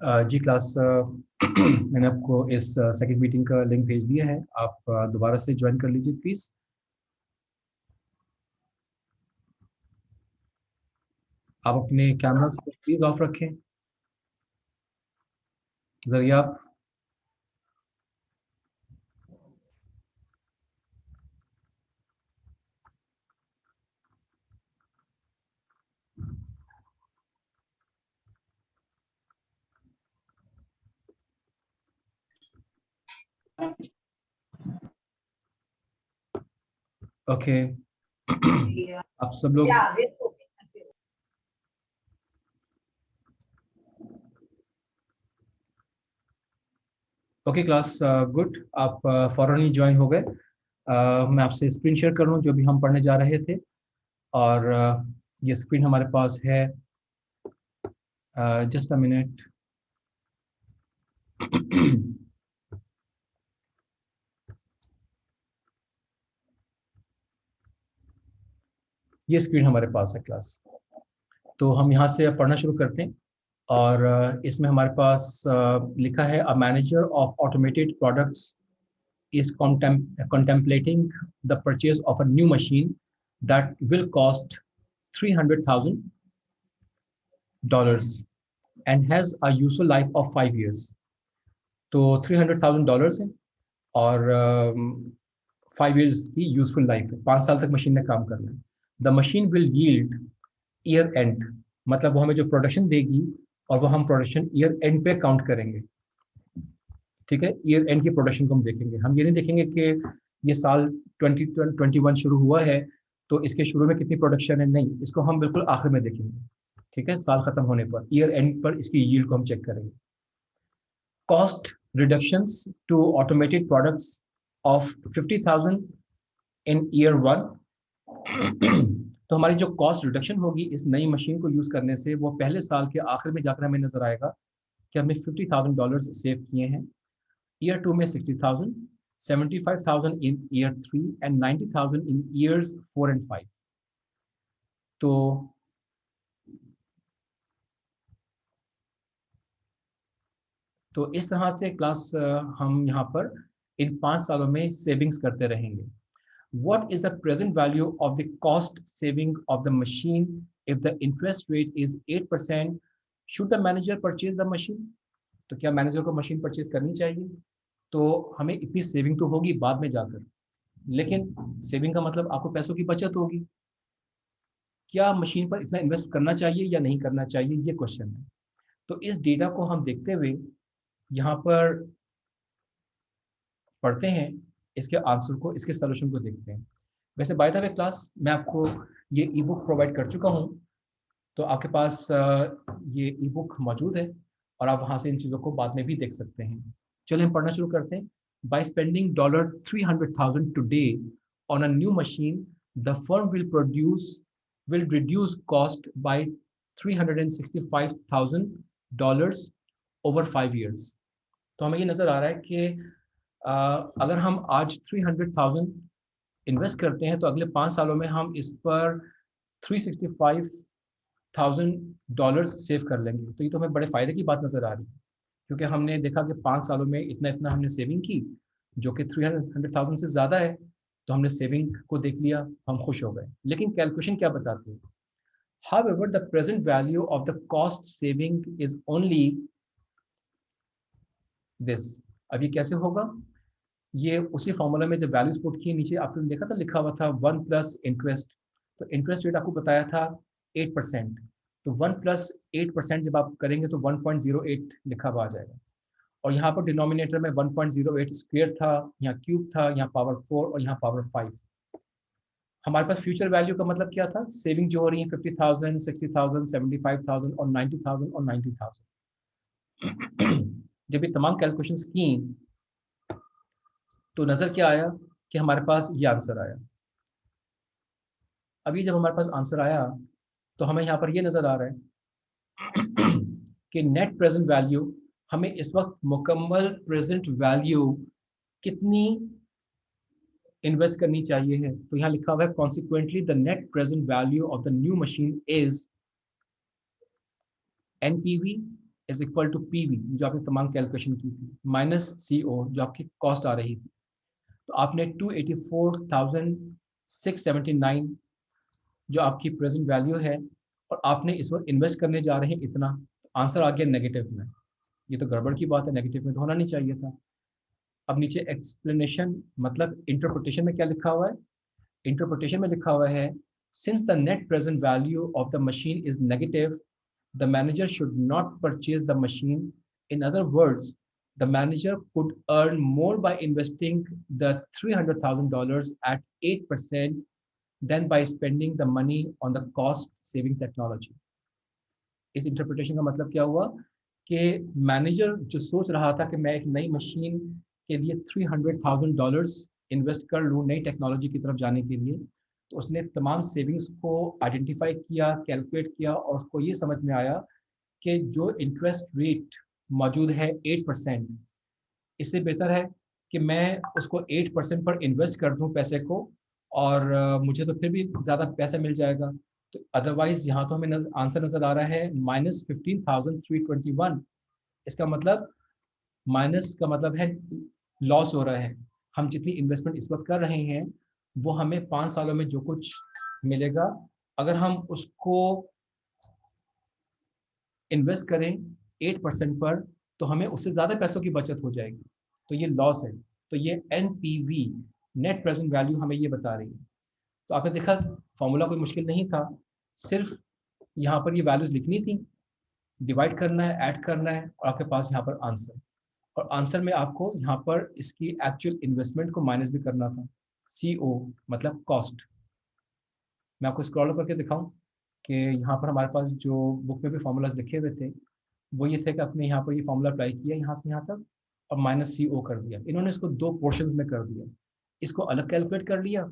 जी class मैंने आपको इस सेकंड मीटिंग का लिंक भेज दिया है। आप दोबारा से ज्वाइन कर लीजिए प्लीज़। आप अपने कैमरा को प्लीज़ ऑफ रखें। जरिए आप। ओके। आप सब लोग ओके क्लास गुड। आप फौरन ही ज्वाइन हो गए। मैं आपसे स्क्रीन शेयर कर लूँ जो भी हम पढ़ने जा रहे थे। और ये स्क्रीन हमारे पास है। Just a minute. ये स्क्रीन हमारे पास है क्लास। तो हम यहाँ से पढ़ना शुरू करते हैं। और इसमें हमारे पास लिखा है a manager of automated products is contemplating the purchase of a new machine that will cost $300,000 and has a useful life of 5 years. तो $300,000 है और 5 years की यूजफुल लाइफ है। 5 साल तक मशीन ने काम करना है। The machine will yield year and, मतलब वो हमें जो प्रोडक्शन देगी और वो हम प्रोडक्शन ईयर एंड पे काउंट करेंगे। ठीक है, ईयर एंड की प्रोडक्शन को हम देखेंगे। हम ये नहीं देखेंगे कि ये साल 2021 शुरू हुआ है तो इसके शुरू में कितनी प्रोडक्शन है, नहीं, इसको हम बिल्कुल आखिर में देखेंगे। ठीक है, साल खत्म होने पर ईयर एंड पर इसकी यील्ड को हम चेक करेंगे। Cost reductions to automated products of 50,000 in year 1। तो हमारी जो कॉस्ट रिडक्शन होगी इस नई मशीन को यूज करने से वो पहले साल के आखिर में जाकर हमें नजर आएगा कि हमने $50,000 सेव किए हैं। ईयर 2 में 60,000, 75,000 in year 3 and 90,000 in years 4 and 5। तो इस तरह से क्लास हम यहाँ पर इन 5 सालों में सेविंग्स करते रहेंगे। What is the present value of the cost saving of the machine if the interest rate is 8%? Should the manager purchase the machine? तो क्या मैनेजर को मशीन परचेज करनी चाहिए? तो हमें इतनी सेविंग तो होगी बाद में जाकर, लेकिन सेविंग का मतलब आपको पैसों की बचत होगी। क्या मशीन पर इतना इन्वेस्ट करना चाहिए या नहीं करना चाहिए, ये क्वेश्चन है। तो इस डेटा को हम देखते हुए यहाँ पर पढ़ते हैं, इसके आंसर को, इसके सोल्यूशन को देखते हैं। वैसे बाय द वे क्लास मैं आपको ये ई बुक प्रोवाइड कर चुका हूँ, तो आपके पास ये ई बुक मौजूद है और आप वहाँ से इन चीज़ों को बाद में भी देख सकते हैं। चलिए हम पढ़ना शुरू करते हैं। By spending $300,000 today on a new machine the firm will reduce cost by $365,000 over 5 years। तो हमें ये नज़र आ रहा है कि अगर हम आज 300,000 इन्वेस्ट करते हैं तो अगले 5 सालों में हम इस पर $365,000 सेव कर लेंगे। तो ये तो हमें बड़े फायदे की बात नजर आ रही है, क्योंकि हमने देखा कि 5 सालों में इतना इतना हमने सेविंग की, जो कि 300,000 से ज़्यादा है। तो हमने सेविंग को देख लिया, हम खुश हो गए। लेकिन कैलकुलेशन क्या बताती है? However, the present value of the cost saving is only this। अब ये कैसे होगा? ये उसी फॉर्मूला में जब वैल्यूज पुट की, नीचे आपने देखा था लिखा हुआ था 1 प्लस इंटरेस्ट। तो इंटरेस्ट रेट आपको बताया था 8%। तो 1 प्लस 8% जब आप करेंगे तो 1.08 लिखा हुआ आ जाएगा। और यहाँ पर डिनोमिनेटर में 1.08 स्क्वेयर था, यहाँ क्यूब था, यहाँ पावर 4 और यहाँ पावर 5। हमारे पास फ्यूचर वैल्यू का मतलब क्या था? सेविंग जो हो रही है 50,000, 60,000, 75,000 और 90,000 और 90,000। जब ये तमाम कैलकुलेशंस की तो नजर क्या आया कि हमारे पास ये आंसर आया। अभी जब हमारे पास आंसर आया तो हमें यहाँ पर ये नजर आ रहा है कि नेट प्रेजेंट वैल्यू, हमें इस वक्त मुकम्मल प्रेजेंट वैल्यू कितनी इन्वेस्ट करनी चाहिए है। तो यहाँ लिखा हुआ है consequently the net present value of the new machine is NPV is equal to PV जो आपने तमाम कैलकुलेशन की थी माइनस सीओ जो आपकी कॉस्ट आ रही थी। तो आपने 284,679 जो आपकी प्रेजेंट वैल्यू है और आपने इस वक्त इन्वेस्ट करने जा रहे हैं इतना, आंसर आ गया नेगेटिव में। ये तो गड़बड़ की बात है, नेगेटिव में तो होना नहीं चाहिए था। अब नीचे एक्सप्लेनेशन मतलब इंटरप्रिटेशन में क्या लिखा हुआ है? इंटरप्रिटेशन में लिखा हुआ है since the net present value of the machine is negative the manager should not purchase the machine. In other words the manager could earn more by investing the $300,000 at 8% than by spending the money on the cost saving technology। इस interpretation का मतलब क्या हुआ कि manager जो सोच रहा था कि मैं एक नई मशीन के लिए $300,000 इन्वेस्ट कर लूँ नई टेक्नोलॉजी की तरफ जाने के लिए, तो उसने तमाम सेविंग्स को आइडेंटिफाई किया, कैलकुलेट किया और उसको ये समझ में आया कि जो इंटरेस्ट रेट मौजूद है 8%, इससे बेहतर है कि मैं उसको 8% पर इन्वेस्ट कर दूं पैसे को और मुझे तो फिर भी ज़्यादा पैसा मिल जाएगा। तो अदरवाइज यहाँ तो हमें आंसर नज़र आ रहा है -15,321। इसका मतलब माइनस का मतलब है लॉस हो रहा है। हम जितनी इन्वेस्टमेंट इस वक्त कर रहे हैं वो हमें 5 सालों में जो कुछ मिलेगा, अगर हम उसको इन्वेस्ट करें 8% पर तो हमें उससे ज़्यादा पैसों की बचत हो जाएगी। तो ये लॉस है। तो ये एनपीवी नेट प्रेजेंट वैल्यू हमें ये बता रही है। तो आपने देखा फॉर्मूला कोई मुश्किल नहीं था, सिर्फ यहाँ पर ये वैल्यूज लिखनी थी, डिवाइड करना है, ऐड करना है और आपके पास यहाँ पर आंसर। और आंसर में आपको यहाँ पर इसकी एक्चुअल इन्वेस्टमेंट को माइनस भी करना था। सी ओ मतलब कॉस्ट। मैं आपको स्क्रॉल करके दिखाऊं कि यहाँ पर हमारे पास जो बुक में भी फॉर्मूलाज लिखे हुए थे वो ये थे कि आपने यहाँ पर ये फॉर्मूला अप्लाई किया यहाँ से यहाँ तक और माइनस सी ओ कर दिया। इन्होंने इसको दो पोर्शंस में कर दिया, इसको अलग कैलकुलेट कर लिया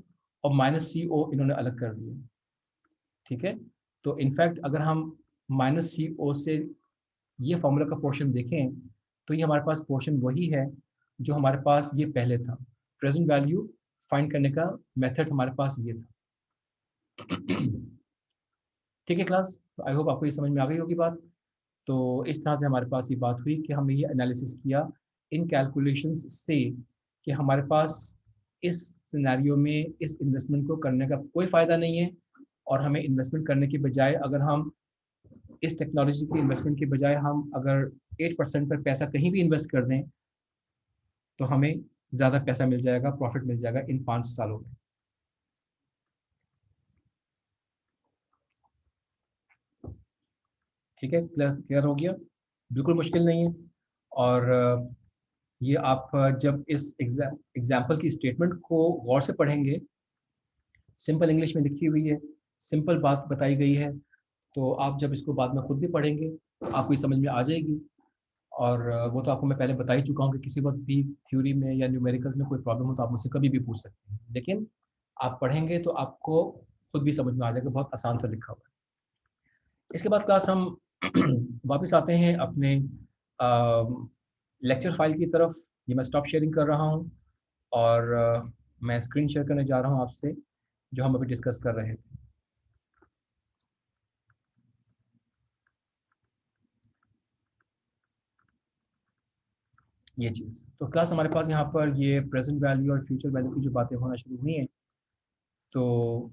और माइनस सी ओ इन्होंने अलग कर दिया। ठीक है, तो इनफैक्ट अगर हम माइनस सी ओ से ये फॉर्मूला का पोर्शन देखें तो ये हमारे पास पोर्शन वही है जो हमारे पास ये पहले था। प्रेजेंट वैल्यू फाइंड करने का मेथड हमारे पास ये था। ठीक है क्लास, तो आई होप आपको ये समझ में आ गई होगी बात। तो इस तरह से हमारे पास ये बात हुई कि हमने ये एनालिसिस किया इन कैलकुलेशंस से कि हमारे पास इस सिनेरियो में इस इन्वेस्टमेंट को करने का कोई फ़ायदा नहीं है और हमें इन्वेस्टमेंट करने के बजाय अगर हम इस टेक्नोलॉजी की इन्वेस्टमेंट के बजाय हम अगर 8% पर पैसा कहीं भी इन्वेस्ट कर दें तो हमें ज़्यादा पैसा मिल जाएगा, प्रॉफिट मिल जाएगा इन 5 सालों में। ठीक है, क्लियर हो गया? बिल्कुल मुश्किल नहीं है। और ये आप जब इस एग्जाम्पल की स्टेटमेंट को गौर से पढ़ेंगे, सिंपल इंग्लिश में लिखी हुई है, सिंपल बात बताई गई है, तो आप जब इसको बाद में खुद भी पढ़ेंगे तो आपको ये समझ में आ जाएगी। और वो तो आपको मैं पहले बता ही चुका हूँ कि किसी वक्त भी थ्योरी में या न्यूमेरिकल्स में कोई प्रॉब्लम हो तो आप मुझसे कभी भी पूछ सकते हैं, लेकिन आप पढ़ेंगे तो आपको खुद भी समझ में आ जाएगा, बहुत आसान सा लिखा हुआ है। इसके बाद क्लास हम वापस आते हैं अपने लेक्चर फाइल की तरफ। ये मैं स्टॉप शेयरिंग कर रहा हूँ और मैं स्क्रीन शेयर करने जा रहा हूँ आपसे जो हम अभी डिस्कस कर रहे थे। ये चीज़ तो क्लास हमारे पास यहाँ पर ये प्रेजेंट वैल्यू और फ्यूचर वैल्यू की जो बातें होना शुरू हुई हैं, तो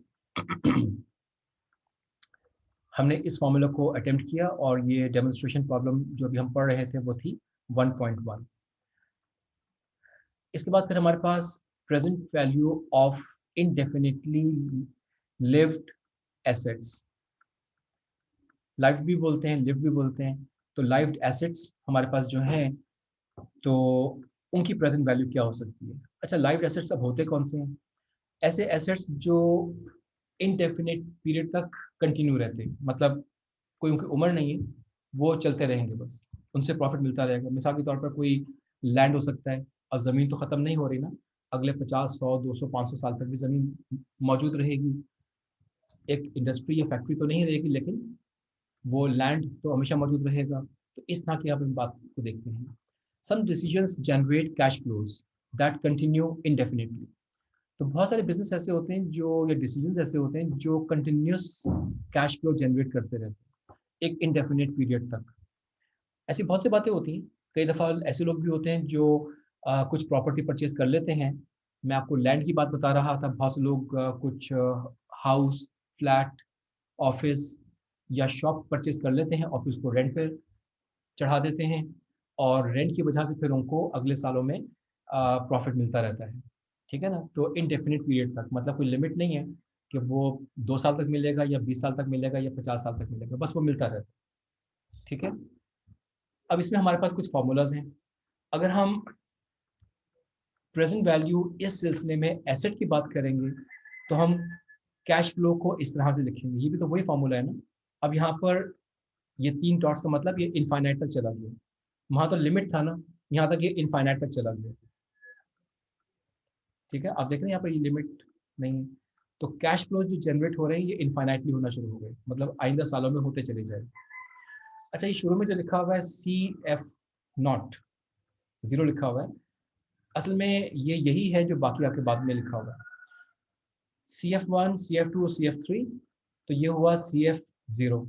हमने इस फॉर्मूला को अटेम्प्ट किया और ये डेमोन्स्ट्रेशन प्रॉब्लम जो अभी हम पढ़ रहे थे वो थी 1.1। इसके बाद फिर हमारे पास present value of indefinitely lived assets, life भी बोलते हैं, लिव भी बोलते हैं। तो लाइव्ड एसेट्स हमारे पास जो हैं तो उनकी प्रेजेंट वैल्यू क्या हो सकती है? अच्छा, लाइव्ड एसेट्स अब होते कौन से हैं? ऐसे एसेट्स जो इनडेफिनिट पीरियड तक कंटिन्यू रहते हैं, मतलब कोई उनकी उम्र नहीं है, वो चलते रहेंगे, बस उनसे प्रॉफिट मिलता रहेगा। मिसाल के तौर पर कोई लैंड हो सकता है, अब ज़मीन तो ख़त्म नहीं हो रही ना, अगले 50, 100, 200, 500 साल तक भी ज़मीन मौजूद रहेगी। एक इंडस्ट्री या फैक्ट्री तो नहीं रहेगी लेकिन वो लैंड तो हमेशा मौजूद रहेगा। तो इस तरह की आप इन बात को देखते हैं। Some decisions generate cash flows that continue indefinitely. तो बहुत सारे बिजनेस ऐसे होते हैं जो, या डिसीजंस ऐसे होते हैं जो कंटिन्यूस कैश फ्लो जनरेट करते रहते हैं एक इनडेफिनिट पीरियड तक। ऐसी बहुत सी बातें होती हैं। कई दफ़ा ऐसे लोग भी होते हैं जो कुछ प्रॉपर्टी परचेज कर लेते हैं। मैं आपको लैंड की बात बता रहा था, बहुत से लोग कुछ हाउस, फ्लैट, ऑफिस या शॉप परचेज कर लेते हैं और फिर उसको रेंट पे चढ़ा देते हैं और रेंट की वजह से फिर उनको अगले सालों में प्रॉफिट मिलता रहता है। ठीक है ना? तो इंडेफिनिट पीरियड तक, मतलब कोई लिमिट नहीं है कि वो 2 साल तक मिलेगा या 20 साल तक मिलेगा या 50 साल तक मिलेगा, बस वो मिलता रहता है। ठीक है? अब इसमें हमारे पास कुछ फ़ॉर्मूलाज़ हैं। अगर हम प्रेज़ेंट वैल्यू इस सिलसिले में एसेट की बात करेंगे, तो हम कैश फ्लो को इस तरह से लिखेंगे। ये भी तो वही फ़ॉर्मूला है ना? अब यहाँ पर ये 3 डॉट्स का मतलब ये इनफ़ाइनाइट तक चला गया। वहाँ तो लिमिट था ना, यहाँ तक ये इनफ़ाइनाइट तक चला गया। ठीक है? आप देख रहे हैं यहाँ पर ये लिमिट नहीं है। तो कैश फ्लोज़ जो जनरेट हो रहे हैं, ये इनफ़ाइनाइटली होना शुरू हो गए, मतलब आइंदा सालों में होते चले जाएँ। अच्छा, ये शुरू में जो लिखा हुआ है CF नॉट, 0 लिखा हुआ है, असल में ये यही है जो बाकी आपके बाद में लिखा हुआ है। CF1, CF2 और CF3, तो ये हुआ CF0,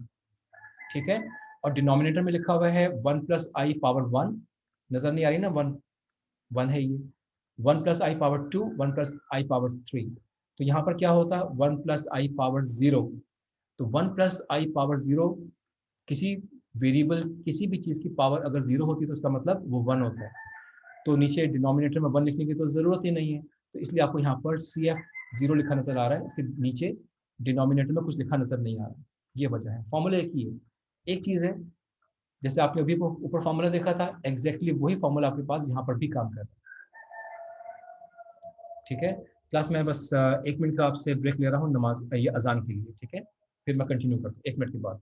ठीक है? और डिनोमिनेटर में लिखा हुआ है 1 प्लस आई पावर 1, नज़र नहीं आ रही ना 1, 1 है ये। 1 प्लस आई पावर 2, 1 प्लस आई पावर 3। तो यहाँ पर क्या होता है 1 प्लस आई पावर 0। तो 1 प्लस आई पावर 0, किसी वेरिएबल, किसी भी चीज़ की पावर अगर 0 होती है तो उसका मतलब वो 1 होता है। तो नीचे डिनोमिनेटर में 1 लिखने की तो ज़रूरत ही नहीं है। तो इसलिए आपको यहाँ पर CF0 लिखा नज़र आ रहा है, इसके नीचे डिनोमिनेटर में कुछ लिखा नज़र नहीं आ रहा। ये वजह है, फॉर्मूला एक ही है। एक चीज़ है, जैसे आपने अभी ऊपर फॉर्मूला देखा था, एग्जैक्टली वही फॉर्मूला आपके पास यहाँ पर भी काम कर रहा है। ठीक है? क्लास में बस 1 मिनट का आपसे ब्रेक ले रहा हूँ नमाज ये अज़ान के लिए, ठीक है? फिर मैं कंटिन्यू करता हूँ 1 मिनट के बाद।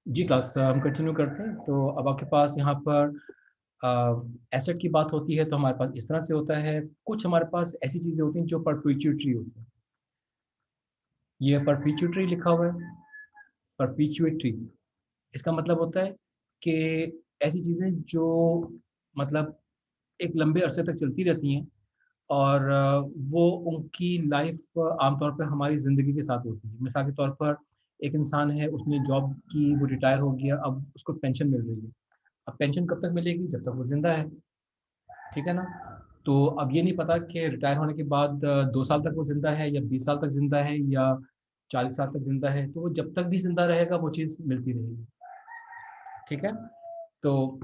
जी क्लास हम कंटिन्यू करते हैं। तो अब आपके पास यहाँ पर एसेट की बात होती है तो हमारे पास इस तरह से होता है। कुछ हमारे पास ऐसी चीज़ें होती हैं जो परपेचुएटरी होती हैं। ये परपेचुएटरी लिखा हुआ है, परपेचुएटरी। इसका मतलब होता है कि ऐसी चीज़ें जो मतलब एक लंबे अरसे तक चलती रहती हैं और वो उनकी लाइफ आमतौर पर हमारी ज़िंदगी के साथ होती है। मिसाल के तौर पर एक इंसान है, उसने जॉब की, वो रिटायर हो गया, अब उसको पेंशन मिल रही है। अब पेंशन कब तक मिलेगी? जब तक वो ज़िंदा है, ठीक है ना? तो अब ये नहीं पता कि रिटायर होने के बाद 2 साल तक वो ज़िंदा है या 20 साल तक ज़िंदा है या 40 साल तक ज़िंदा है, तो वो जब तक भी ज़िंदा रहेगा वो चीज़ मिलती रहेगी, ठीक है? तो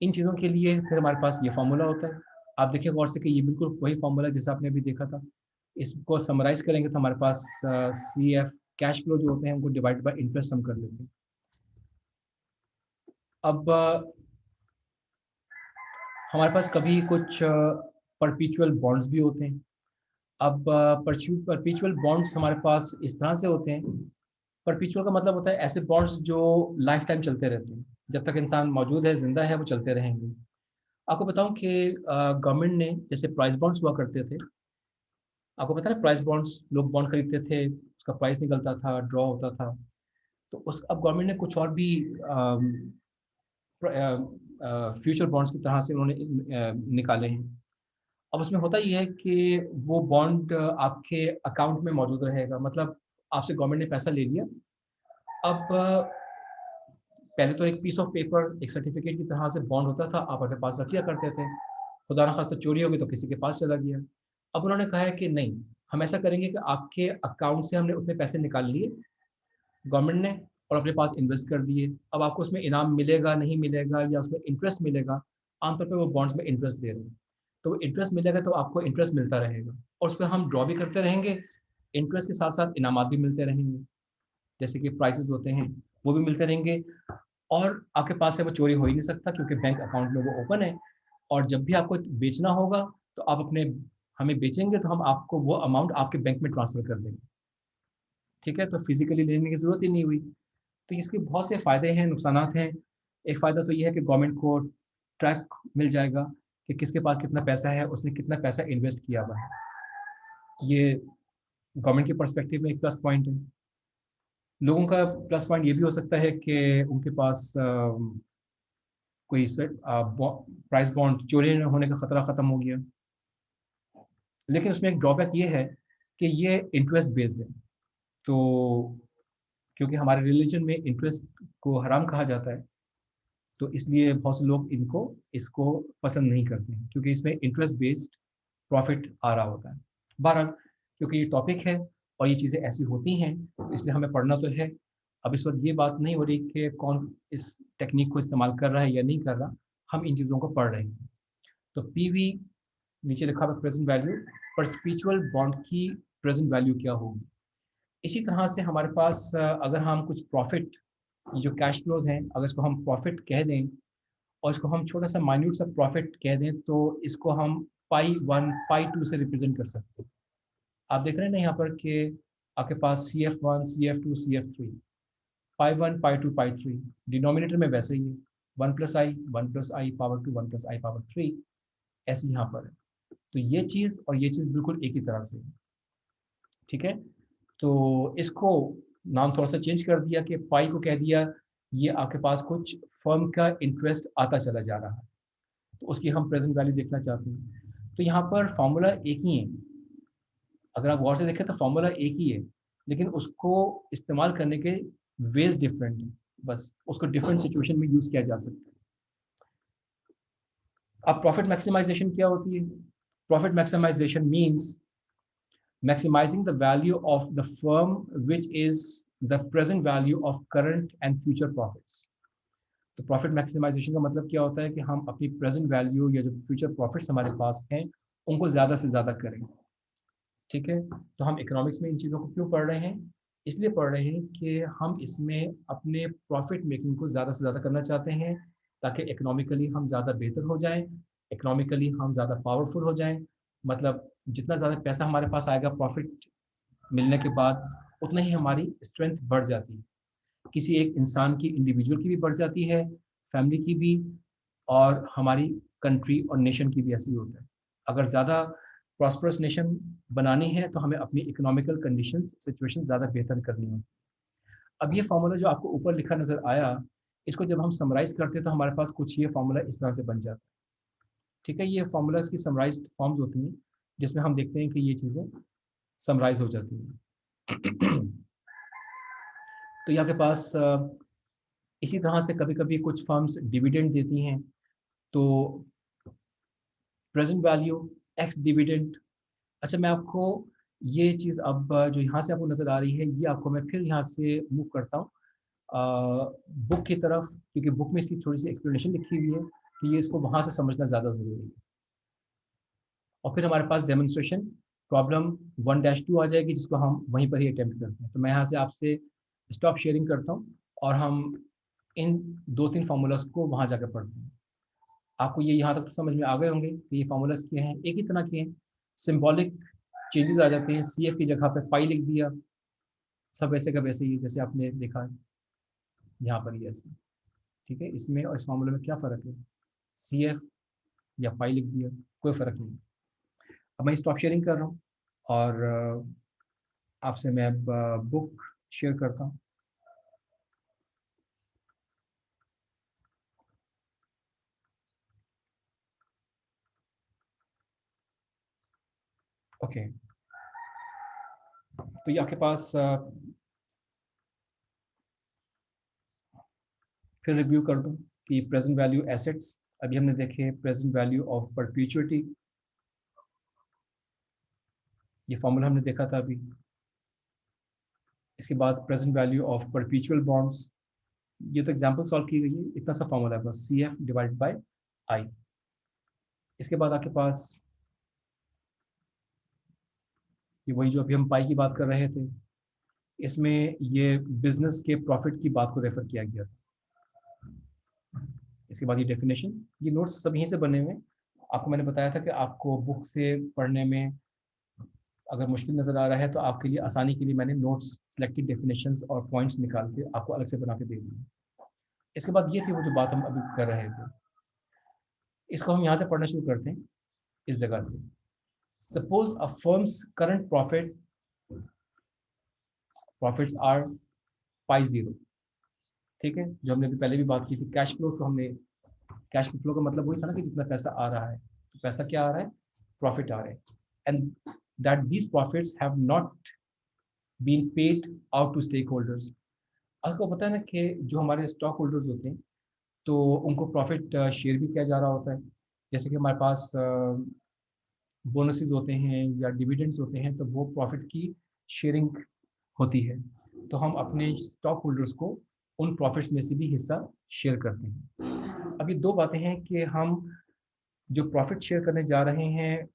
इन चीज़ों के लिए फिर हमारे पास ये फ़ॉर्मूला होता है। आप देखिए गौर से कि ये बिल्कुल वही फ़ॉर्मूला है जैसा आपने अभी देखा था। इसको समराइज़ करेंगे तो हमारे पास CF कैश फ्लो जो होते हैं उनको डिवाइड बाय इंटरेस्ट हम कर लेते हैं। अब हमारे पास कभी कुछ परपेचुअल बॉन्ड्स भी होते हैं। अब परपेचुअल बॉन्ड्स हमारे पास इस तरह से होते हैं। परपेचुअल का मतलब होता है ऐसे बॉन्ड्स जो लाइफ टाइम चलते रहते हैं। जब तक इंसान मौजूद है, ज़िंदा है, वो चलते रहेंगे। आपको बताऊँ कि गवर्नमेंट ने जैसे प्राइस बॉन्ड्स हुआ करते थे। आपको पता है प्राइस बॉन्ड्स, लोग बॉन्ड खरीदते थे, उसका प्राइस निकलता था, ड्रॉ होता था। तो उस अब गवर्नमेंट ने कुछ और भी फ्यूचर बॉन्ड्स की तरह से उन्होंने निकाले हैं। अब उसमें होता ये है कि वो बॉन्ड आपके अकाउंट में मौजूद रहेगा, मतलब आपसे गवर्नमेंट ने पैसा ले लिया। अब पहले तो एक पीस ऑफ पेपर, एक सर्टिफिकेट की तरह से बॉन्ड होता था, आप अपने पास रख लिया करते थे। खुदा न खास्ता चोरी हो गई तो किसी के पास चला गया। अब उन्होंने कहा है कि नहीं, हम ऐसा करेंगे कि आपके अकाउंट से हमने उतने पैसे निकाल लिए गवर्नमेंट ने और अपने पास इन्वेस्ट कर दिए। अब आपको उसमें इनाम मिलेगा, नहीं मिलेगा, या उसमें इंटरेस्ट मिलेगा, आमतौर पर वो बॉन्ड्स में इंटरेस्ट दे रहे हैं, तो इंटरेस्ट मिलेगा तो आपको इंटरेस्ट मिलता रहेगा और उस पर हम ड्रॉ भी करते रहेंगे। इंटरेस्ट के साथ साथ इनामात भी मिलते रहेंगे, जैसे कि प्राइजेस होते हैं वो भी मिलते रहेंगे। और आपके पास से वो चोरी हो ही नहीं सकता क्योंकि बैंक अकाउंट में वो ओपन है। और जब भी आपको बेचना होगा तो आप अपने हमें बेचेंगे तो हम आपको वो अमाउंट आपके बैंक में ट्रांसफर कर देंगे। ठीक है, तो फिजिकली लेने की जरूरत ही नहीं हुई। तो इसके बहुत से फ़ायदे हैं, नुकसानात हैं। एक फ़ायदा तो ये है कि गवर्नमेंट को ट्रैक मिल जाएगा कि किसके पास कितना पैसा है, उसने कितना पैसा इन्वेस्ट किया हुआ है। ये गवर्नमेंट के पर्सपेक्टिव में एक प्लस पॉइंट है। लोगों का प्लस पॉइंट ये भी हो सकता है कि उनके पास कोई प्राइस बॉन्ड चोरी होने का खतरा खत्म हो गया। लेकिन उसमें एक ड्रॉबैक ये है कि ये इंटरेस्ट बेस्ड है। तो क्योंकि हमारे रिलीजन में इंटरेस्ट को हराम कहा जाता है, तो इसलिए बहुत से लोग इसको पसंद नहीं करते हैं क्योंकि इसमें इंटरेस्ट बेस्ड प्रॉफिट आ रहा होता है। बहरहाल, क्योंकि ये टॉपिक है और ये चीज़ें ऐसी होती हैं, तो इसलिए हमें पढ़ना तो है। अब इस वक्त ये बात नहीं हो रही कि कौन इस टेक्निक को इस्तेमाल कर रहा है या नहीं कर रहा, हम इन चीज़ों को पढ़ रहे हैं। तो पीवी नीचे लिखा हुआ प्रेजेंट वैल्यू, परपेचुअल बॉन्ड की प्रेजेंट वैल्यू क्या होगी। इसी तरह से हमारे पास अगर हम कुछ प्रॉफिट, जो कैश फ्लोज हैं, अगर इसको हम प्रॉफिट कह दें और इसको हम छोटा सा माइन्यूट सा प्रॉफिट कह दें, तो इसको हम पाई वन पाई टू से रिप्रेजेंट कर सकते हैं। आप देख रहे हैं ना यहाँ पर कि आपके पास CF1 CF2 CF3, pi one pi two pi three, denominator में वैसे ही है, 1 + i पावर 2 1 + i पावर 3, ऐसे यहाँ पर है। तो ये चीज़ और ये चीज़ बिल्कुल एक ही तरह से है। ठीक है, तो इसको नाम थोड़ा सा चेंज कर दिया कि पाई को कह दिया ये आपके पास कुछ फर्म का इंटरेस्ट आता चला जा रहा है, तो उसकी हम प्रेजेंट वैल्यू देखना चाहते हैं। तो यहाँ पर फॉर्मूला एक ही है, अगर आप गौर से देखें तो फॉर्मूला एक ही है, लेकिन उसको इस्तेमाल करने के वेज डिफरेंट हैं, बस उसको डिफरेंट सिचुएशन में यूज़ किया जा सकता है। अब प्रॉफिट मैक्सिमाइजेशन क्या होती है? Profit maximization means maximizing the value of the firm which is the present value of current and future profits। तो प्रॉफिट मैक्सिमाइजेशन का मतलब क्या होता है कि हम अपनी प्रेजेंट वैल्यू या जो फ्यूचर प्रॉफिट्स हमारे पास हैं उनको ज़्यादा से ज़्यादा करें। ठीक है, तो हम इकोनॉमिक्स में इन चीज़ों को क्यों पढ़ रहे हैं? इसलिए पढ़ रहे हैं कि हम इसमें अपने प्रॉफिट मेकिंग को ज़्यादा से ज़्यादा करना चाहते हैं ताकि इकोनॉमिकली हम ज़्यादा बेहतर हो जाएं, इकोनॉमिकली हम ज़्यादा पावरफुल हो जाएं। मतलब जितना ज़्यादा पैसा हमारे पास आएगा प्रॉफिट मिलने के बाद, उतना ही हमारी स्ट्रेंथ बढ़ जाती है। किसी एक इंसान की, इंडिविजुअल की भी बढ़ जाती है, फैमिली की भी, और हमारी कंट्री और नेशन की भी ऐसे ही होता है। अगर ज़्यादा प्रॉस्परस नेशन बनानी है तो हमें अपनी इकोनॉमिकल कंडीशंस, सिचुएशन ज़्यादा बेहतर करनी होगी। अब ये फार्मूला जो आपको ऊपर लिखा नज़र आया, इसको जब हम समराइज़ करते हैं तो हमारे पास कुछ ये फार्मूला इस तरह से बन जाता है। ठीक है, ये फार्मूलाज की समराइज्ड फॉर्म्स होती हैं जिसमें हम देखते हैं कि ये चीज़ें समराइज हो जाती हैं। तो यहाँ के पास इसी तरह से कभी-कभी कुछ फर्म्स डिविडेंड देती हैं, तो प्रेजेंट वैल्यू एक्स डिविडेंड। अच्छा, मैं आपको ये चीज़ अब जो यहाँ से आपको नज़र आ रही है, ये आपको मैं फिर यहाँ से मूव करता हूँ बुक की तरफ, क्योंकि बुक में इसकी थोड़ी सी एक्सप्लेनेशन लिखी हुई है, कि ये इसको वहाँ से समझना ज़्यादा ज़रूरी है। और फिर हमारे पास डेमोन्स्ट्रेशन प्रॉब्लम 1-2 आ जाएगी, जिसको हम वहीं पर ही अटेम्प्ट करते हैं। तो मैं यहाँ से आपसे स्टॉप शेयरिंग करता हूँ और हम इन 2-3 फार्मूलाज को वहाँ जाकर पढ़ते हैं। आपको ये यहाँ तक तो समझ में आ गए होंगे कि ये फार्मूलाज क्या हैं, एक ही तरह के हैं। सिंबॉलिक चेंजेस आ जाते हैं, CF की जगह पे पाई लिख दिया, सब वैसे का वैसे ही जैसे आपने देखा है यहाँ पर ही ऐसे। ठीक है, इसमें और इस मामले में क्या फ़र्क है? CF या पाई लिख दिया, कोई फ़र्क नहीं। अब मैं स्टॉप शेयरिंग कर रहा हूँ और आपसे मैं अब बुक शेयर करता हूँ। ओके, तो ये आपके पास फिर रिव्यू कर दूं कि प्रेजेंट वैल्यू एसेट्स अभी हमने देखे, प्रेजेंट वैल्यू ऑफ परपेचुइटी ये फॉर्मूला हमने देखा था अभी। इसके बाद present value of perpetual bonds, ये तो एग्जांपल सॉल्व की गई है, इतना सा फॉर्मूला है बस, सी एफ डिवाइड बाय आई। इसके बाद आपके पास ये वही जो अभी हम पाई की बात कर रहे थे, इसमें ये बिजनेस के प्रॉफिट की बात को रेफर किया गया था। इसके बाद ये डेफिनेशन, ये नोट्स सब यहीं से बने हुए हैं। आपको मैंने बताया था कि आपको बुक से पढ़ने में अगर मुश्किल नज़र आ रहा है तो आपके लिए आसानी के लिए मैंने नोट्स सिलेक्टेड डेफिनेशंस और पॉइंट्स निकाल के आपको अलग से बना के दे दिए। इसके बाद ये थी वो जो बात हम अभी कर रहे थे, इसको हम यहाँ से पढ़ना शुरू करते हैं इस जगह से। Suppose a firm's current profits are pi zero, ठीक है, जो हमने अभी पहले भी बात की थी। कैश फ्लो को हमने, कैश फ्लो का मतलब वही था ना कि जितना पैसा आ रहा है, तो पैसा क्या आ रहा है, प्रॉफिट आ रहा है, and that these profits have not been paid out to stakeholders. आपको पता है ना कि जो हमारे स्टॉक होल्डर्स होते हैं तो उनको प्रॉफिट शेयर भी किया जा रहा होता है। जैसे कि हमारे पास बोनसेस होते हैं या डिविडेंड्स होते हैं, तो वो प्रॉफिट की शेयरिंग होती है, तो हम अपने स्टॉक होल्डर्स को उन प्रॉफिट्स में से भी हिस्सा शेयर करते हैं। अभी दो बातें हैं कि हम जो प्रॉफिट शेयर करने जा रहे हैं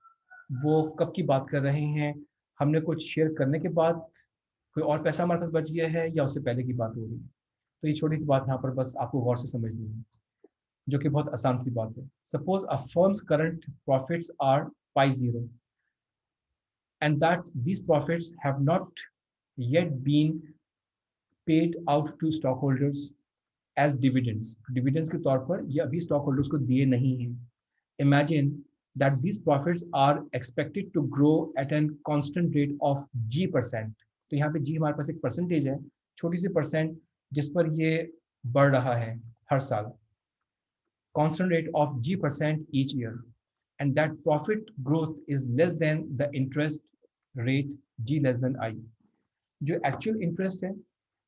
वो कब की बात कर रहे हैं, हमने कुछ शेयर करने के बाद कोई और पैसा हमारे पास बच गया है या उससे पहले की बात हो रही है। तो ये छोटी सी बात यहाँ पर बस आपको गौर से समझनी है, जो कि बहुत आसान सी बात है। Suppose a firm's current profits are pi zero and that these profits have not yet been paid out to stockholders as dividends, dividends के तौर पर ये अभी स्टॉक होल्डर्स को दिए नहीं हैं। Imagine that these profits are expected to grow at an constant rate of G%। तो यहाँ पे G हमारे पास एक परसेंटेज है, छोटी सी परसेंट, जिस पर ये बढ़ रहा है हर साल, constant rate of G% each year, and that profit growth is less than the interest rate G less than I। जो एक्चुअल इंटरेस्ट है,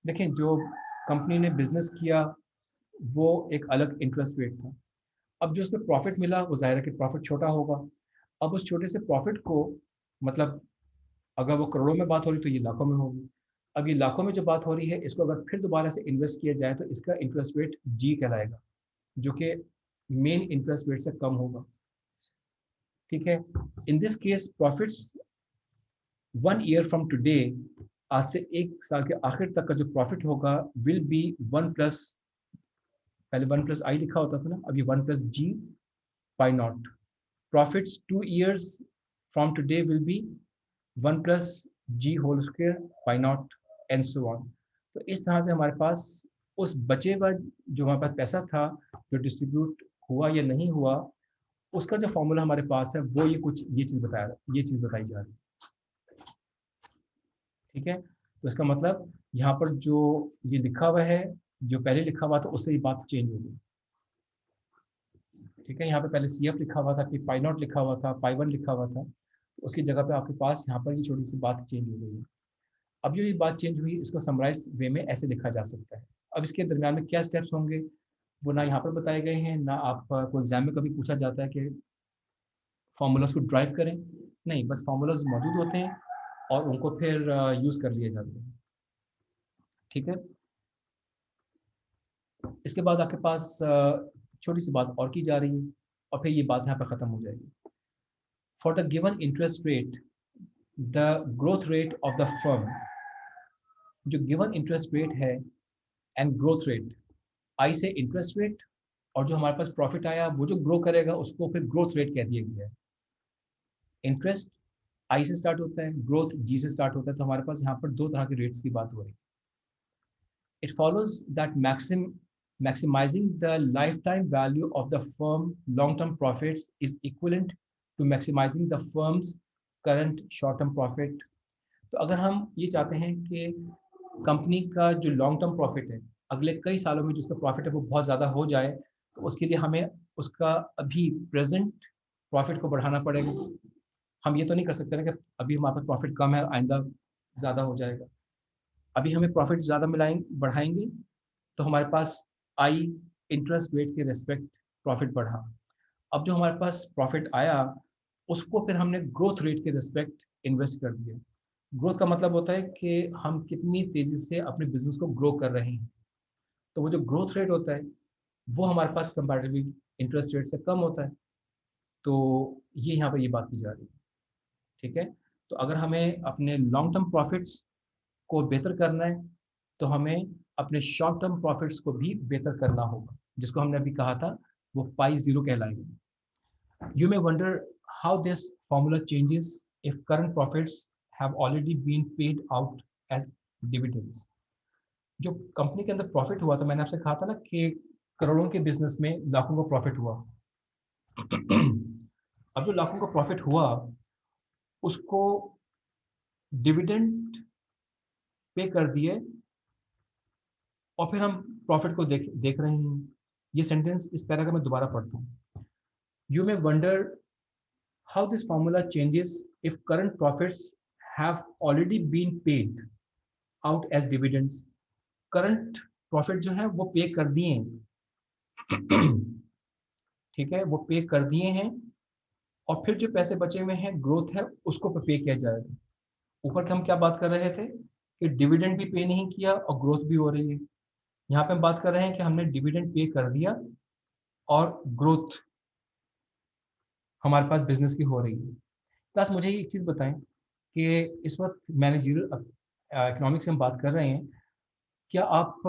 देखें जो कंपनी ने बिजनेस किया वो एक अलग इंटरेस्ट रेट था, अब जो उसमें प्रॉफिट मिला वो जाहिर है कि प्रॉफिट छोटा होगा। अब उस छोटे से प्रॉफिट को, मतलब अगर वो करोड़ों में बात हो रही तो ये लाखों में होगी। अब ये लाखों में जो बात हो रही है, इसको अगर फिर दोबारा से इन्वेस्ट किया जाए तो इसका इंटरेस्ट रेट जी कहलाएगा, जो कि मेन इंटरेस्ट रेट से कम होगा, ठीक है। In this case profits 1 year from today, आज से एक साल के आखिर तक का जो प्रॉफिट होगा विल बी 1+, पहले 1+i लिखा होता था ना, अभी 1+g pi naught. Profits 2 years from today will be 1+g whole square pi naught and so on. तो इस तरह से हमारे पास उस बचे हुआ जो हमारे पास पैसा था, जो डिस्ट्रीब्यूट हुआ या नहीं हुआ, उसका जो फॉर्मूला हमारे पास है वो ये कुछ ये चीज़ बताई जा रही है, ठीक है। तो इसका मतलब यहाँ पर जो ये लिखा हुआ है, जो पहले लिखा हुआ था उससे ये बात चेंज हो गई, ठीक है। यहाँ पे पहले सी एफ लिखा हुआ था, फिर पाई नॉट लिखा हुआ था, पाई वन लिखा हुआ था, तो उसकी जगह पे आपके पास यहाँ पर ये छोटी सी बात चेंज हो गई है। अब जो ये बात चेंज हुई इसको समराइज वे में ऐसे लिखा जा सकता है। अब इसके दरमियान में क्या स्टेप्स होंगे वो ना यहाँ पर बताए गए हैं, ना आप को एग्जाम में कभी पूछा जाता है कि फार्मूलाज को ड्राइव करें, नहीं, बस फार्मूलाज मौजूद होते हैं और उनको फिर यूज़ कर लिए जाते हैं, ठीक है। इसके बाद आपके पास छोटी सी बात और की जा रही है और फिर ये बात यहाँ पर ख़त्म हो जाएगी। For the given interest rate the growth rate of the firm, जो गिवन इंटरेस्ट रेट है एंड ग्रोथ रेट, आई से इंटरेस्ट रेट, और जो हमारे पास प्रॉफिट आया वो जो ग्रो करेगा उसको फिर ग्रोथ रेट कह दिया गया है। इंटरेस्ट आई से स्टार्ट होता है, ग्रोथ जी से स्टार्ट होता है, तो हमारे पास यहाँ पर दो तरह के रेट्स की बात हो रही है। It follows that maximizing the lifetime value of the firm long-term profits is equivalent to maximizing the firm's current short-term profit। तो अगर हम ये चाहते हैं कि कंपनी का जो लॉन्ग टर्म प्रॉफिट है, अगले कई सालों में जो उसका प्रॉफिट है वो बहुत ज़्यादा हो जाए, तो उसके लिए हमें उसका अभी प्रेजेंट प्रॉफिट को बढ़ाना पड़ेगा। हम ये तो नहीं कर सकते ना कि अभी हमारे पास प्रॉफिट कम है, आइंदा ज़्यादा हो जाएगा। अभी हमें प्रॉफिट ज़्यादा मिलाएंगे, बढ़ाएंगे, तो हमारे पास आई इंटरेस्ट रेट के रेस्पेक्ट प्रॉफिट बढ़ा। अब जो हमारे पास प्रॉफिट आया, उसको फिर हमने ग्रोथ रेट के रिस्पेक्ट इन्वेस्ट कर दिया। ग्रोथ का मतलब होता है कि हम कितनी तेज़ी से अपने बिजनेस को ग्रो कर रहे हैं। तो वो जो ग्रोथ रेट होता है, वो हमारे पास कंपैरेटिवली इंटरेस्ट रेट से कम होता है। तो ये यहाँ पर ये बात की जा रही है। ठीक है। तो अगर हमें अपने लॉन्ग टर्म प्रॉफिट्स को बेहतर करना है, तो हमें अपने शॉर्ट टर्म प्रॉफिट्स को भी बेहतर करना होगा, जिसको हमने अभी कहा था, वो पाई जीरो कहलाएगा। You may wonder how this formula changes if current profits have already been paid out as dividends. जो कंपनी के अंदर प्रॉफिट हुआ था, मैंने आपसे कहा था ना कि करोड़ों के बिजनेस में लाखों का प्रॉफिट हुआ। अब जो लाखों का प्रॉफिट हुआ, उसको डिविडेंड पे कर दिए, और फिर हम प्रॉफिट को देख देख रहे हैं। ये सेंटेंस इस पैरा का मैं दोबारा पढ़ता हूँ। You may wonder how this formula changes if current profits have already been paid out as dividends. Current profit जो है वो पे कर दिए हैं। ठीक है, वो पे कर दिए हैं, और फिर जो पैसे बचे हुए हैं, ग्रोथ है, उसको पे किया जाएगा। ऊपर के हम क्या बात कर रहे थे कि डिविडेंड भी पे नहीं किया और ग्रोथ भी हो रही है। यहाँ पे हम बात कर रहे हैं कि हमने डिविडेंड पे कर दिया और ग्रोथ हमारे पास बिजनेस की हो रही है। प्लस मुझे एक चीज़ बताएं कि इस वक्त मैनेजरियल इकोनॉमिक्स से हम बात कर रहे हैं, क्या आप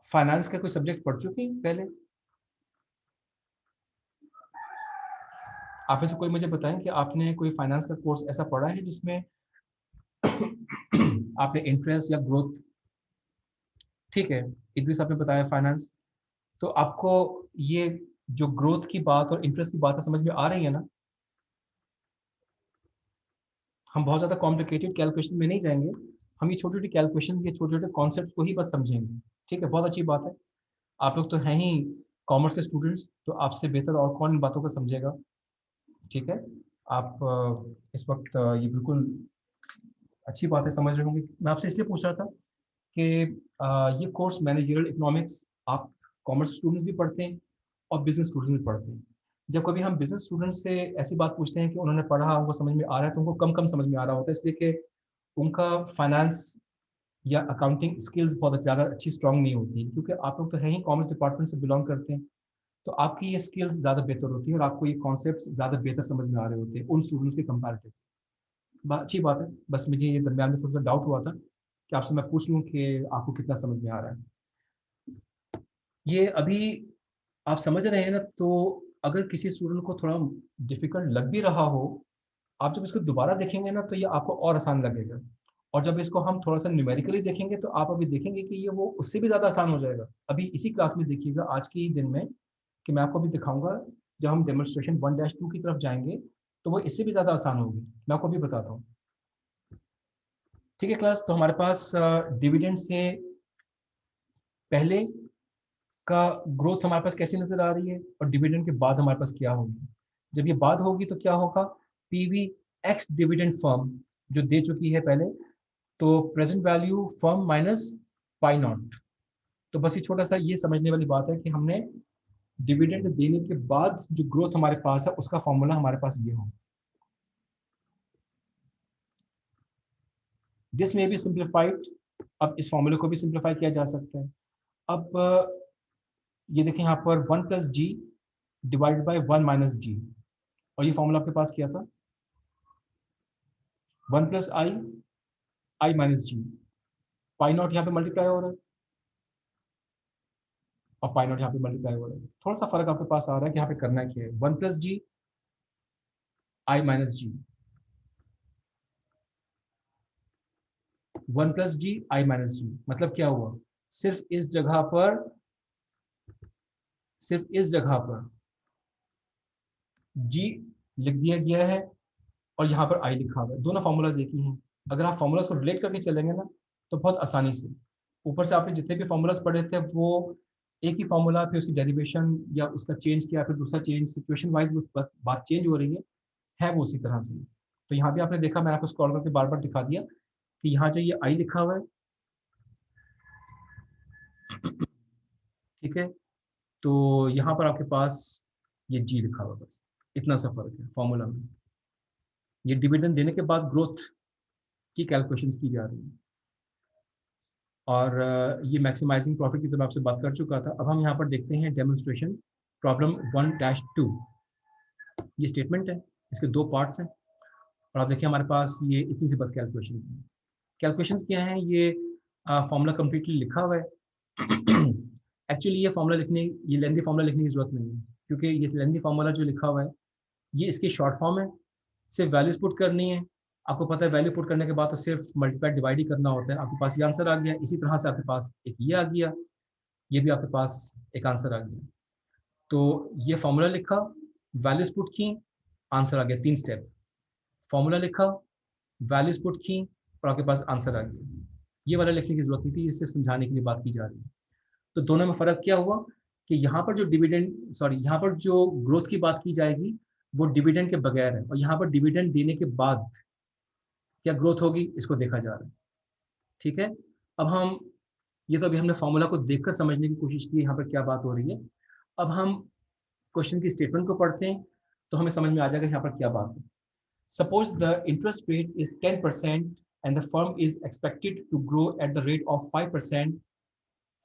फाइनेंस का कोई सब्जेक्ट पढ़ चुके हैं पहले? आप में से कोई मुझे बताएं कि आपने कोई फाइनेंस का कोर्स ऐसा पढ़ा है जिसमें आपने इंटरेस्ट या ग्रोथ, ठीक है, इद्रिस आपने बताया फाइनेंस, तो आपको ये जो ग्रोथ की बात और इंटरेस्ट की बात समझ में आ रही है ना? हम बहुत ज़्यादा कॉम्प्लिकेटेड कैलकुलेशन में नहीं जाएंगे, हम ये छोटी छोटी कैलकुलेशन, ये छोटे छोटे कॉन्सेप्ट को ही बस समझेंगे। ठीक है, बहुत अच्छी बात है। आप लोग तो हैं ही कॉमर्स के स्टूडेंट्स, तो आपसे बेहतर और कौन इन बातों को समझेगा। ठीक है, आप इस वक्त ये बिल्कुल अच्छी बात है, समझ रहे होंगे। मैं आपसे इसलिए पूछ रहा था कि ये कोर्स मैनेजरियल इकोनॉमिक्स आप कॉमर्स स्टूडेंट्स भी पढ़ते हैं और बिजनेस स्टूडेंट्स भी पढ़ते हैं। जब कभी हम बिजनेस स्टूडेंट्स से ऐसी बात पूछते हैं कि उन्होंने पढ़ा, उनको समझ में आ रहा है, तो उनको कम कम समझ में आ रहा होता है, इसलिए कि उनका फाइनेंस या अकाउंटिंग स्किल्स बहुत ज़्यादा अच्छी स्ट्रांग नहीं होती, क्योंकि आप लोग तो है ही कॉमर्स डिपार्टमेंट से बिलोंग करते हैं। तो आपकी ये स्किल्स ज़्यादा बेहतर होती है और आपको ये कॉन्सेप्ट ज़्यादा बेहतर समझ में आ रहे होते हैं उन स्टूडेंट्स के कंपैरेटिव। अच्छी बात है, बस मुझे ये दरमियान में थोड़ा सा डाउट हुआ था कि आपसे मैं पूछ लूँ कि आपको कितना समझ में आ रहा है। ये अभी आप समझ रहे हैं ना? तो अगर किसी स्टूडेंट को थोड़ा डिफिकल्ट लग भी रहा हो, आप जब इसको दोबारा देखेंगे ना, तो ये आपको और आसान लगेगा। और जब इसको हम थोड़ा सा न्यूमेरिकली देखेंगे, तो आप अभी देखेंगे कि ये वो उससे भी ज़्यादा आसान हो जाएगा। अभी इसी क्लास में देखिएगा, आज के ही दिन में, कि मैं आपको अभी दिखाऊंगा। जब हम डेमोन्स्ट्रेशन 1-2 की तरफ जाएंगे, तो वो इससे भी ज़्यादा आसान होगी। मैं आपको अभी बताता हूँ। ठीक है क्लास, तो हमारे पास डिविडेंड से पहले का ग्रोथ हमारे पास कैसी नजर आ रही है, और डिविडेंड के बाद हमारे पास क्या होगी। जब ये बाद होगी तो क्या होगा, पीवी एक्स डिविडेंड फर्म जो दे चुकी है पहले, तो present value firm minus pi not. तो बस ये छोटा सा ये समझने वाली बात है कि हमने डिविडेंड देने के बाद जो ग्रोथ हमारे पास है, उसका फॉर्मूला हमारे पास ये हो। दिस में भी सिंप्लीफाइड। अब इस फॉर्मूले को भी सिंप्लीफाई किया जा सकता है। अब ये देखें यहाँ पर 1+g डिवाइड बाई 1-g, और ये फॉर्मूला आपके पास किया था 1+i, i-g। पाई नॉट यहाँ पे मल्टीप्लाई हो रहा है और पाई नॉट यहाँ पे मल्टीप्लाई हो रहा है। थोड़ा सा फर्क आपके पास आ रहा है कि यहाँ पे करना क्या है। 1+g, i-g, 1+g, i-g, मतलब क्या हुआ, सिर्फ इस जगह पर, सिर्फ इस जगह पर g लिख दिया गया है और यहाँ पर i लिखा हुआ है। दोनों फॉर्मूलाज एक ही हैं। अगर आप फॉर्मूलाज को रिलेट करके चलेंगे ना, तो बहुत आसानी से, ऊपर से आपने जितने भी फॉर्मूलाज पढ़े थे, वो एक ही फॉर्मूला, फिर उसकी डेरिवेशन या उसका चेंज किया, फिर दूसरा चेंज, सिचुएशन वाइज बस बात चेंज हो रही है, है वो उसी तरह से। तो यहाँ भी आपने देखा, मैंने आपको स्क्रॉल करके बार बार दिखा दिया कि यहाँ जो ये आई लिखा हुआ है, ठीक है, तो यहाँ पर आपके पास ये जी लिखा हुआ है, बस इतना सा फर्क है फॉर्मूला में। ये डिविडेंड देने के बाद ग्रोथ की कैलकुलेशंस की जा रही है। और ये मैक्सिमाइजिंग प्रॉफिट की तो मैं आपसे बात कर चुका था। अब हम यहाँ पर देखते हैं डेमोन्स्ट्रेशन प्रॉब्लम 1-2। ये स्टेटमेंट है, इसके दो पार्ट्स हैं, और आप देखिए हमारे पास ये इतनी सी बस कैलकुलेशन है। कैलकुलेशंस क्या है, ये फॉर्मूला कंप्लीटली लिखा हुआ है। एक्चुअली ये फॉर्मूला लिखने, ये लेंथी फॉर्मूला लिखने की जरूरत नहीं है, क्योंकि ये लेंथी फॉर्मूला जो लिखा हुआ है ये इसकी शॉर्ट फॉर्म है। सिर्फ वैल्यूज पुट करनी है, आपको पता है वैल्यू पुट करने के बाद तो सिर्फ मल्टीप्लाई डिवाइड ही करना होता है, आपके पास ये आंसर आ गया। इसी तरह से आपके पास एक ये आ गया, ये भी आपके पास एक आंसर आ गया। तो ये फॉर्मूला लिखा, वैल्यूज पुट की, आंसर आ गया। 3 स्टेप, फॉर्मूला लिखा, वैल्यूज पुट की, और आपके पास आंसर आ गया। ये वाला लिखने की जरूरत नहीं थी, ये सिर्फ समझाने के लिए बात की जा रही है। तो दोनों में फ़र्क क्या हुआ कि यहाँ पर जो डिविडेंड, सॉरी, यहाँ पर जो ग्रोथ की बात की जाएगी वो डिविडेंड के बगैर है, और यहाँ पर डिविडेंड देने के बाद क्या ग्रोथ होगी इसको देखा जा रहा है। ठीक है, अब हम, ये तो अभी हमने फॉर्मूला को देखकर समझने की कोशिश की यहाँ पर क्या बात हो रही है। अब हम क्वेश्चन की स्टेटमेंट को पढ़ते हैं तो हमें समझ में आ जाएगा यहाँ पर क्या बात है। Suppose the interest rate is 10% and the firm is expected to grow at the rate of 5%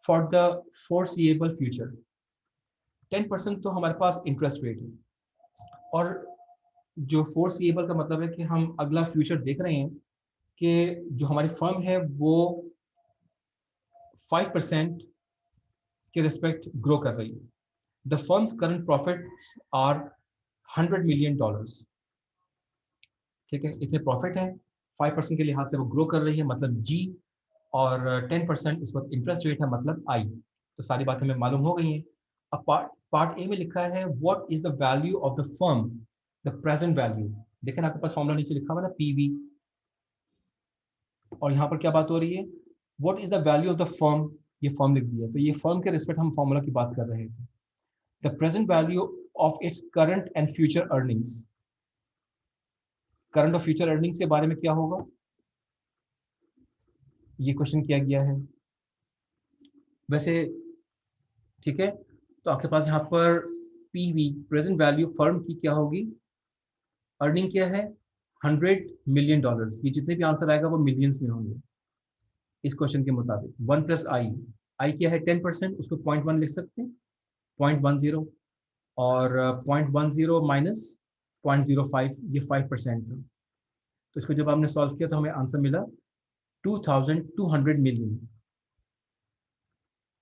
for the foreseeable future। 10% तो हमारे पास इंटरेस्ट रेट है, और जो फोरसीएबल का मतलब है कि हम अगला फ्यूचर देख रहे हैं कि जो हमारी फर्म है वो 5% के रिस्पेक्ट ग्रो कर रही है। The firm's current profits are $100 million। ठीक है, इतने प्रॉफिट है, 5% के लिहाज से वो ग्रो कर रही है, मतलब जी, और 10% इस वक्त इंटरेस्ट रेट है, मतलब आई। तो सारी बातें हमें मालूम हो गई हैं। अब पार्ट ए में लिखा है what is the value of the firm, the present value. देखें आपके पास फॉर्मूला नीचे लिखा हुआ है ना, पीवी, और यहाँ पर क्या बात हो रही है, what is the value of the firm, ये फर्म लिख दिया, तो ये फर्म के रिस्पेक्ट हम फॉर्मूला की बात कर रहे थे। The present value of its current and future earnings. Current और फ्यूचर अर्निंग्स के बारे में क्या होगा, ये क्वेश्चन किया गया है वैसे। ठीक है, तो आपके पास यहाँ पर पीवी, प्रेजेंट वैल्यू फर्म की क्या होगी, अर्निंग क्या है, $100 million। ये जितने भी आंसर आएगा वो मिलियंस में होंगे इस क्वेश्चन के मुताबिक। 1 + आई, आई क्या है 10%, उसको 0.1 लिख सकते हैं, 0.10, और 0.10 माइनस 0.05, ये 5% है। तो इसको जब आपने सॉल्व किया तो हमें आंसर मिला 2200 मिलियन।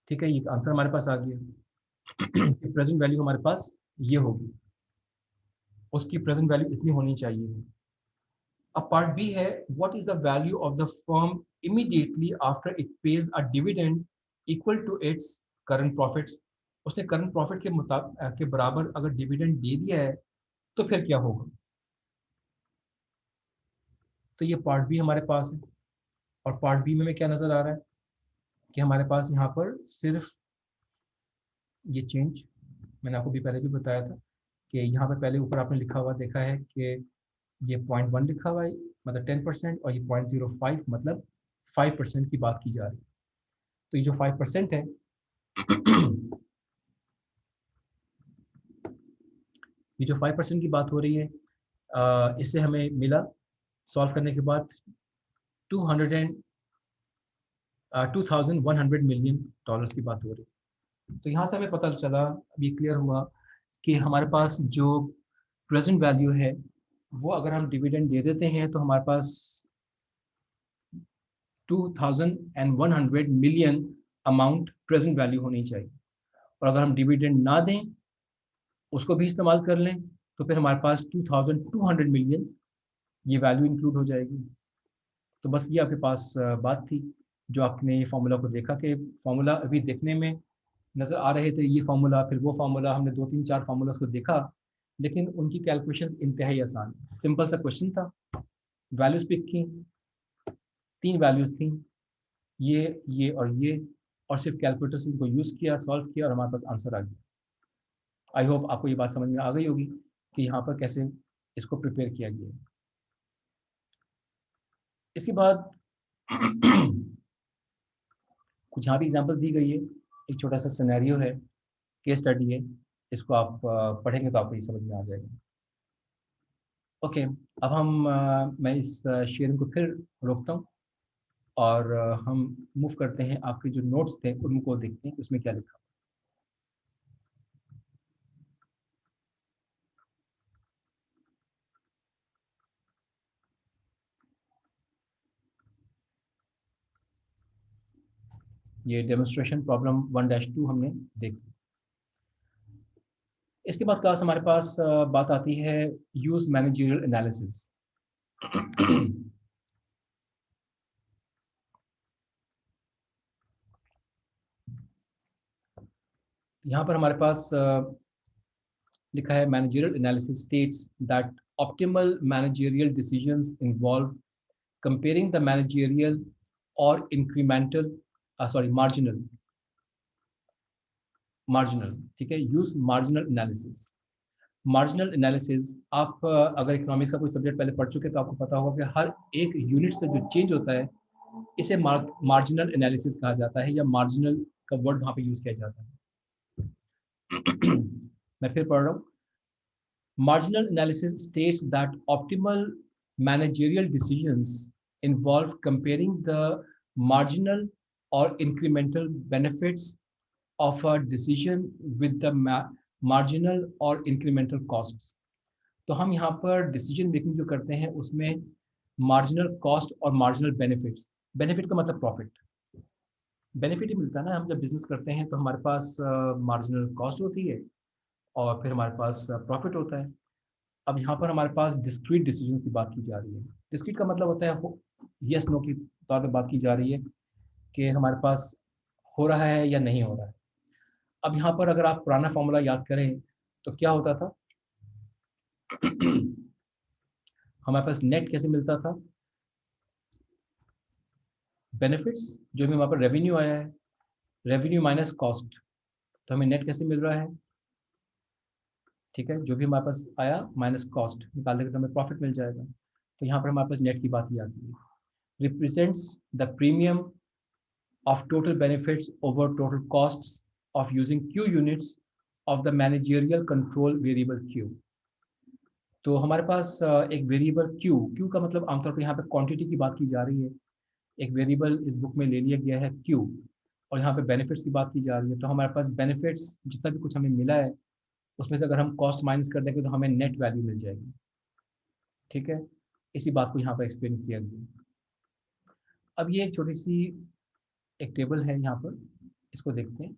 ठीक है, ये आंसर हमारे पास आ गया। प्रेजेंट वैल्यू हमारे पास ये होगी, उसकी प्रेजेंट वैल्यू इतनी होनी चाहिए। अब पार्ट बी है, what is the value of the firm immediately after it pays a dividend equal to its current profits. उसने करंट प्रॉफिट के बराबर अगर डिविडेंड दे दिया है तो फिर क्या होगा। तो ये पार्ट बी हमारे पास है, और पार्ट बी में हमें क्या नजर आ रहा है कि हमारे पास यहाँ पर सिर्फ ये चेंज, मैंने आपको भी पहले भी बताया था कि यहाँ पर पहले ऊपर आपने लिखा हुआ देखा है कि ये 0.1 लिखा हुआ है, मतलब 10%, और ये 0.05 मतलब 5% की बात की जा रही है। तो ये जो 5% है ये जो 5% की बात हो रही है, इससे हमें मिला सॉल्व करने के बाद 2100 million की बात हो रही है। तो यहाँ से हमें पता चला, अभी क्लियर हुआ कि हमारे पास जो प्रेजेंट वैल्यू है वो अगर हम डिविडेंड दे देते हैं तो हमारे पास 2100 मिलियन अमाउंट प्रेजेंट वैल्यू होनी चाहिए, और अगर हम डिविडेंड ना दें, उसको भी इस्तेमाल कर लें, तो फिर हमारे पास 2200 मिलियन ये वैल्यू इंक्लूड हो जाएगी। तो बस ये आपके पास बात थी, जो आपने ये फार्मूला को देखा कि फार्मूला अभी देखने में नज़र आ रहे थे, ये फार्मूला फिर वो फार्मूला, हमने 2-3-4 फार्मूलाज को देखा, लेकिन उनकी कैलकुलेशंस इंतहाई आसान, सिंपल सा क्वेश्चन था। वैल्यूज पिक की, 3 वैल्यूज थी, ये और सिर्फ कैलकुलेटर को यूज़ किया, सॉल्व किया, और हमारे पास आंसर आ गया। आई होप आपको ये बात समझ में आ गई होगी कि यहाँ पर कैसे इसको प्रिपेयर किया गया है। इसके बाद कुछ यहाँ भी एग्जांपल दी गई है, एक छोटा सा सिनेरियो है, केस स्टडी है, इसको आप पढ़ेंगे तो आपको ये समझ में आ जाएगा। ओके, अब मैं इस शेयरिंग को फिर रोकता हूँ और हम मूव करते हैं, आपके जो नोट्स थे उनको देखते हैं उसमें क्या लिखा। ये डेमोन्स्ट्रेशन प्रॉब्लम 1-2 हमने देखी। इसके बाद क्लास हमारे पास बात आती है यूज मैनेजरियल एनालिसिस। यहाँ पर हमारे पास लिखा है managerial analysis states that optimal managerial decisions involve comparing the managerial or incremental marginal, ठीक है, use marginal analysis. Marginal analysis आप अगर इकोनॉमिक्स का कोई सब्जेक्ट पहले पढ़ चुके तो आपको पता होगा कि हर एक यूनिट से जो चेंज होता है इसे मार्जिनल एनालिसिस कहा जाता है, या मार्जिनल का वर्ड वहाँ पे यूज किया जाता है। मैं फिर पढ़ रहा हूँ। Marginal analysis states that optimal managerial decisions involve comparing the marginal or incremental benefits of a decision with the marginal or incremental costs। तो हम यहाँ पर डिसीजन मेकिंग जो करते हैं उसमें मार्जिनल कॉस्ट और मार्जिनल बेनिफिट्स, बेनिफिट का मतलब प्रॉफिट, बेनिफिट ही मिलता है ना। हम जब बिजनेस करते हैं तो हमारे पास मार्जिनल कॉस्ट होती है और फिर हमारे पास प्रॉफिट होता है। अब यहाँ पर हमारे पास डिस्क्रीट डिसीजन की बात की जा रही है। डिस्क्रीट का मतलब होता है यस नो की तौर पर बात की जा रही है कि हमारे पास हो रहा है या नहीं हो रहा है। अब यहाँ पर अगर आप पुराना फॉर्मूला याद करें तो क्या होता था, हमारे पास नेट कैसे मिलता था, बेनिफिट्स जो भी हमारे पास रेवेन्यू आया है, रेवेन्यू माइनस कॉस्ट, तो हमें नेट कैसे मिल रहा है, ठीक है, जो भी हमारे पास आया माइनस कॉस्ट निकाल देंगे तो हमें प्रॉफिट मिल जाएगा। तो यहाँ पर हमारे पास नेट की बात ही आती है। Represents the premium of total benefits over total costs of using Q units of the managerial control variable Q। तो हमारे पास एक वेरिएबल Q का मतलब आमतौर पर यहाँ पे क्वांटिटी की बात की जा रही है। एक वेरिएबल इस बुक में ले लिया गया है Q, और यहाँ पे बेनिफिट्स की बात की जा रही है। तो हमारे पास बेनिफिट्स जितना भी कुछ हमें मिला है उसमें से अगर हम कॉस्ट माइनस कर देंगे तो हमें नेट वैल्यू मिल जाएगी, ठीक है। इसी बात को यहाँ पर एक्सप्लेन किया गया। अब ये एक छोटी सी एक टेबल है यहाँ पर, इसको देखते हैं।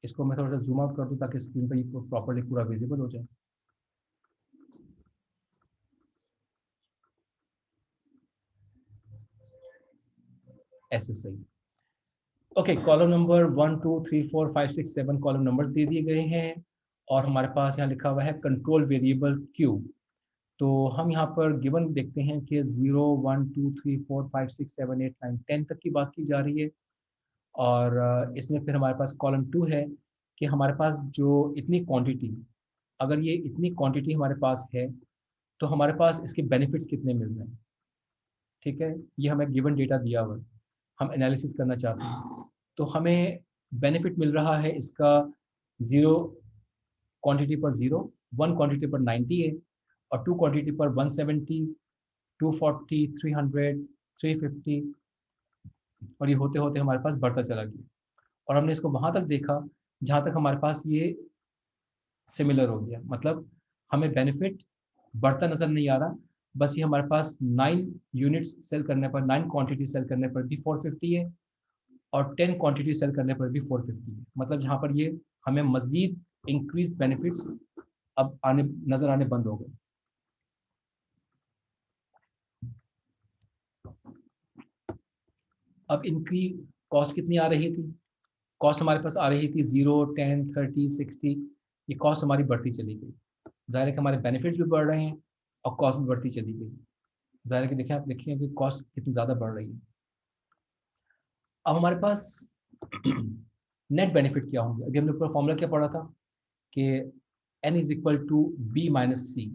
इसको मैं थोड़ा सा जूम आउट कर दूं ताकि स्क्रीन पर ये प्रॉपर्ली पूरा विजिबल हो जाए। ऐसे सही। Okay, column number 1 2 3 4 5 6 7 column numbers दे दिए गए हैं और हमारे पास यहाँ लिखा हुआ है कंट्रोल वेरिएबल Q। तो हम यहाँ पर गिवन देखते हैं कि 0 1 2 3 4 5 6 7 8 9 10 तक की बात की जा रही है। और इसमें फिर हमारे पास कॉलम 2 है कि हमारे पास जो इतनी क्वांटिटी, अगर ये इतनी क्वांटिटी हमारे पास है तो हमारे पास इसके बेनिफिट्स कितने मिल रहे हैं, ठीक है। ये हमें गिवन डेटा दिया हुआ है, हम एनालिसिस करना चाहते हैं। तो हमें बेनिफिट मिल रहा है इसका 0 क्वांटिटी पर 0, 1 क्वांटिटी पर 90 है, और 2 क्वांटिटी पर 170, 240, 300, 350, और ये होते होते हमारे पास बढ़ता चला गया। और हमने इसको वहाँ तक देखा जहाँ तक हमारे पास ये सिमिलर हो गया, मतलब हमें बेनिफिट बढ़ता नज़र नहीं आ रहा। बस ये हमारे पास 9 यूनिट्स सेल करने पर, 9 क्वांटिटी सेल करने पर भी 450 है, और 10 क्वांटिटी सेल करने पर भी 450 है। मतलब यहाँ पर ये हमें मजीद इंक्रीज बेनिफिट्स अब आने नज़र आने बंद हो गए। अब इनकी कॉस्ट कितनी आ रही थी, कॉस्ट हमारे पास आ रही थी 0 10 30 60, ये कॉस्ट हमारी बढ़ती चली गई। ज़ाहिर है कि हमारे बेनिफिट्स भी बढ़ रहे हैं और कॉस्ट भी बढ़ती चली गई। ज़ाहिर है कि देखें, आप देखिए कि कॉस्ट कितनी ज़्यादा बढ़ रही है। अब हमारे पास नेट बेनिफिट क्या होंगे, अभी हमने ऊपर फॉर्मूला क्या पढ़ा था कि n is equal to B minus C.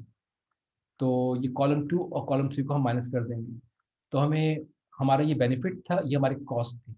तो ये कॉलम 2 और कॉलम 3 को हम माइनस कर देंगे। तो हमें हमारा ये बेनिफिट था, ये हमारी कॉस्ट थी।